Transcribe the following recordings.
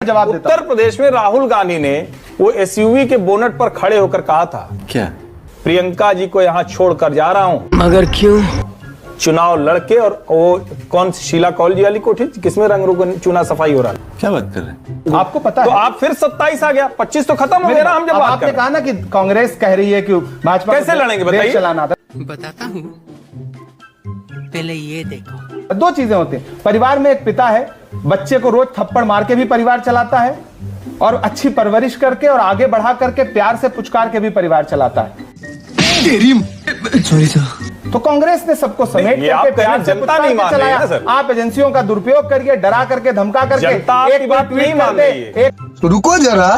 जवाब देता। उत्तर प्रदेश में राहुल गांधी ने वो एसयूवी के बोनट पर खड़े होकर कहा था, क्या? प्रियंका जी को यहाँ छोड़कर जा रहा हूँ। मगर क्यों? चुनाव लड़के, और वो कौन सी शीला कौल जी वाली कोठी किसमें रंग रोगन चुनाव सफाई हो रहा है? क्या बात कर रहे हैं? आपको पता तो है? आप फिर 27 आ गया, 25 तो खत्म हो गया ना। हम जब बात आपने कहा ना कि कांग्रेस कह रही है कि भाजपा कैसे लड़ेंगे बताइए? चलाना था। बताता हूँ, पहले ये देखो। दो चीजें होती हैं, परिवार में एक पिता है, बच्चे को रोज थप्पड़ मार के भी परिवार चलाता है, और अच्छी परवरिश करके और आगे बढ़ा करके प्यार से पुचकार के भी परिवार चलाता है। Sorry sir. तो कांग्रेस ने सबको समेट ये आप करके प्यार से जनता पुचकार नहीं के मान रही है ना चलाया। सर। आप एजेंसियों का दुरुपयोग करिए, डरा करके, धमका करके, जनता आपकी बात ट्वीट नहीं कर मान दे, रही है। एक रुको जरा,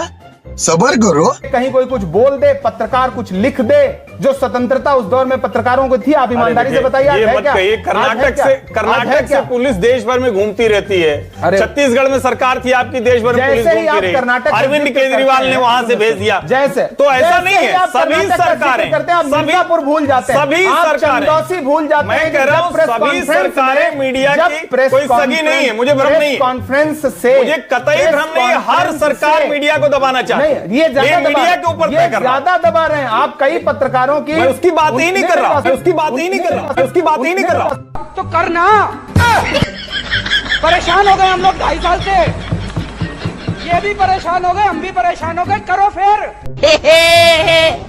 सबर करो। कहीं कोई कुछ बोल दे, पत्रकार कुछ लिख दे, जो स्वतंत्रता उस दौर में पत्रकारों को थी, आप ईमानदारी से बताइए आज ये है मत क्या? कहिए, आज है कर्नाटक क्या? से आज है कर्नाटक से क्या? पुलिस देश भर में घूमती रहती है। अरे, छत्तीसगढ़ में सरकार थी आपकी, देश भर में पुलिस जैसे ही घूमती आप रही। कर्नाटक का अरविंद जिक्र केजरीवाल करते ने हैं, वहां से भेज दिया। जैसे तो ऐसा जैसे नहीं ही है, आप सभी कर्नाटक का सरकारें जिक्र करते हैं, आप मिर्जापुर भूल जाते हैं, सभी आप सरकारें चंदौसी भूल जाते हैं। मैं कह रहा हूं, सभी सरकारें मीडिया की कोई सगी नहीं है, मुझे भ्रम नहीं है। कॉन्फ्रेंस से मुझे कतई भ्रम नहीं है, हर सरकार मीडिया को दबाना चाहती है। नहीं, ये ज्यादा मीडिया के ऊपर तय कर रहा ज्यादा दबा रहे हैं आप। कई पत्रकारों की, मैं उसकी बात ही नहीं कर रहा, मैं उसकी बात ही नहीं कर रहा, मैं उसकी बात ही नहीं कर रहा। तो करना। परेशान हो गए हम लोग 2.5 साल से, ये भी परेशान हो गए, हम भी परेशान हो गए, करो फिर।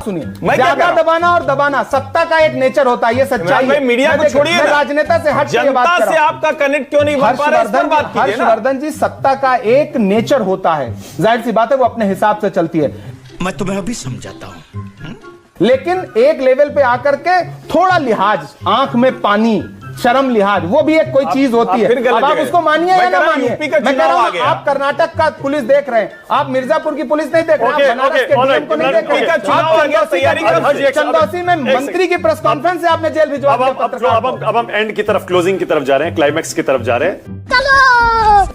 सुनिए, मैं क्या ज्यादा कर रहा हूं? दबाना और दबाना सत्ता का एक नेचर होता है, ये सच्चाई है। मीडिया को छोड़िए ना, राजनेता से हट के बात जनता कर से रहा हूं। आपका कनेक्ट क्यों नहीं बन पा रहा है, इस पर बात कीजिए ना। हर्षवर्धन जी, सत्ता का एक नेचर होता है, जाहिर सी बात है वो अपने हिसाब से चलती है, मैं तुम्हें अभी समझाता हूँ। लेकिन एक लेवल पे आकर के थोड़ा लिहाज, आंख में पानी, शर्म लिहाज, वो भी एक कोई चीज होती है। अब आप उसको मानिए या ना मानिए। मैं कह रहा हूं, आप कर्नाटक का पुलिस देख रहे हैं, आप मिर्जापुर की पुलिस नहीं देख रहे, आप बनारस के डीएम को नहीं देख रहे। आप चंदौसी में मंत्री की प्रेस कॉन्फ्रेंस से आपने जेल भिजवा दिया पत्रकार को। अब हम एंड की तरफ, क्लोजिंग की तरफ जा रहे हैं, क्लाइमैक्स की तरफ जा रहे हैं।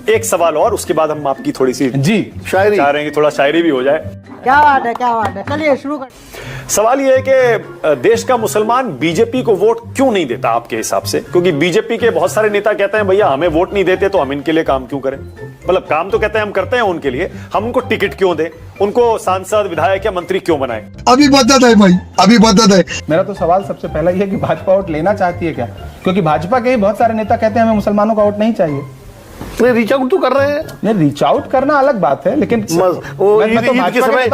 एक सवाल और, उसके बाद हम आपकी थोड़ी सी जी शायरी चाह रहे हैं कि थोड़ा शायरी भी हो जाए। क्या बात है, क्या बात है, चलिए शुरू कर। सवाल यह है कि देश का मुसलमान बीजेपी को वोट क्यों नहीं देता आपके हिसाब से? क्योंकि बीजेपी के बहुत सारे नेता कहते हैं भैया हमें वोट नहीं देते तो हम इनके लिए काम क्यों करें? मतलब काम तो कहते हैं हम करते हैं उनके लिए, हम उनको टिकट क्यों दें, उनको सांसद, विधायक या मंत्री क्यों बनाएं? अभी बता है भाई, अभी बता है। मेरा तो सवाल सबसे पहला यह है कि भाजपा वोट लेना चाहती है क्या? क्योंकि भाजपा के ही बहुत सारे नेता कहते हैं हमें मुसलमानों का वोट नहीं चाहिए। रीच आउट तो कर रहे हैं। नहीं, रीच आउट करना अलग बात है, लेकिन वो ईद के समय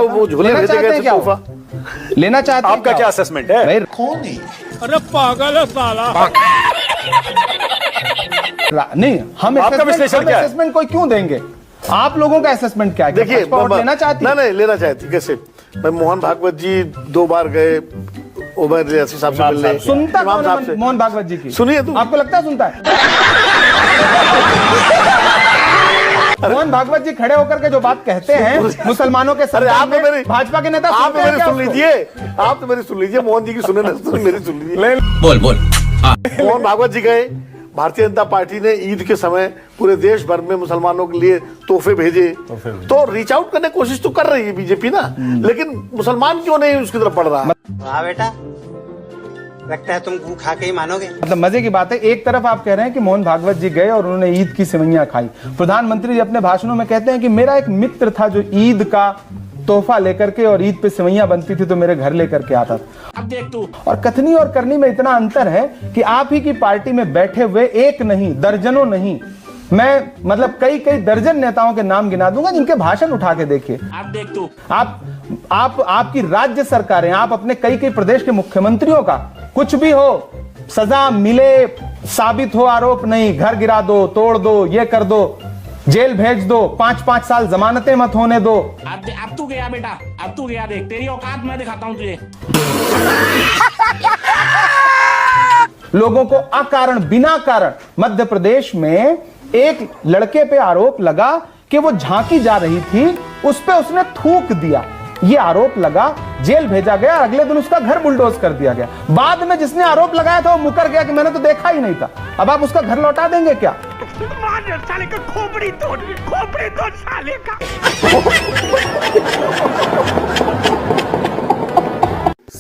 वो झूले भेजे गए थे तोहफा लेना चाहते हैं। आपका क्या असेसमेंट है? कौन है? अरे पागल है साला। नहीं, हम आपका विश्लेषण क्या है? असेसमेंट कोई क्यों देंगे? आप लोगों का असेसमेंट क्या है? देखिए, वोट लेना चाहती है? नहीं लेना चाहती। कैसे? मैं मोहन भागवत जी 2 बार गए उमर रियासी साहब से मिलने। सुनता इमाम कौन साहब है से। मोहन भागवत जी की? सुनिए तो। आपको लगता है सुनता है? मोहन भागवत जी खड़े होकर के जो बात कहते हैं मुसलमानों के अरे आप तो मेरी भाजपा के नेता आप तो सुनते हैं मेरी क्या सुन उसको? लीजिए, आप तो मेरी सुन लीजिए, मोहन जी की सुने ना, तो मेरी सुन लीजिए। बोल बोल। मोहन भागवत जी गए, भारतीय जनता पार्टी ने ईद के समय पूरे देश भर में मुसलमानों के लिए तोहफे भेजे, तो रीच आउट करने की कोशिश तो कर रही है बीजेपी ना, लेकिन मुसलमान क्यों नहीं उसकी तरफ बढ़ रहा? वाह बेटा, लगता है तुम गू खा के ही मानोगे। मतलब मजे की बात है, एक तरफ आप कह रहे हैं कि मोहन भागवत जी गए और उन्होंने ईद की सेवइयां खाई। प्रधानमंत्री जी अपने भाषणों में कहते हैं कि मेरा एक मित्र था जो ईद का तोहफा लेकर के, और ईद पे सेवइयां बनती थी तो मेरे घर लेकर के आता था। अब देख तू। और कथनी और करनी में इतना अंतर है कि आप ही की पार्टी में बैठे हुए एक नहीं, दर्जनों नहीं, मैं मतलब कई कई दर्जन नेताओं के नाम गिना दूंगा जिनके भाषण उठा के देखिए। अब देख तू। आपकी राज्य सरकारें, आप अपने कई कई प्रदेश के मुख्यमंत्रियों का कुछ भी हो, सजा मिले, साबित हो आरोप नहीं, घर गिरा दो, तोड़ दो, ये कर दो, जेल भेज दो, 5-5 साल जमानतें मत होने दो। अब तू गया बेटा, अब तू गया, देख तेरी औकात मैं दिखाता हूँ तुझे। लोगों को अकारण, बिना कारण मध्य प्रदेश में एक लड़के पे आरोप लगा कि वो झांकी जा रही थी, उस पे उसने थूक दिया, ये आरोप लगा, जेल भेजा गया, अगले दिन उसका घर बुलडोज कर दिया गया। बाद में जिसने आरोप लगाया था वो मुकर गया कि मैंने तो देखा ही नहीं था। अब आप उसका घर लौटा देंगे क्या? साले का खोपड़ी तोड़ साले का।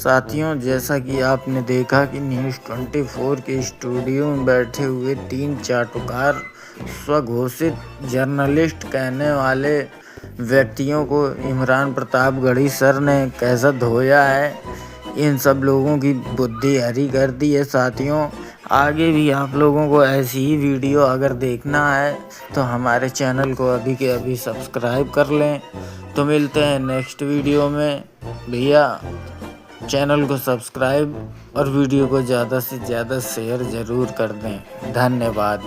साथियों, जैसा कि आपने देखा कि न्यूज़ 24 के स्टूडियो में बैठे हुए 3 चाटुकार स्वघोषित जर्नलिस्ट कहने वाले व्यक्तियों को इमरान प्रतापगढ़ी सर ने कैसा धोया है, इन सब लोगों की बुद्धि हरी कर दी है। साथियों, आगे भी आप लोगों को ऐसी ही वीडियो अगर देखना है तो हमारे चैनल को अभी के अभी सब्सक्राइब कर लें। तो मिलते हैं नेक्स्ट वीडियो में। भैया चैनल को सब्सक्राइब और वीडियो को ज़्यादा से ज़्यादा शेयर ज़रूर कर दें। धन्यवाद।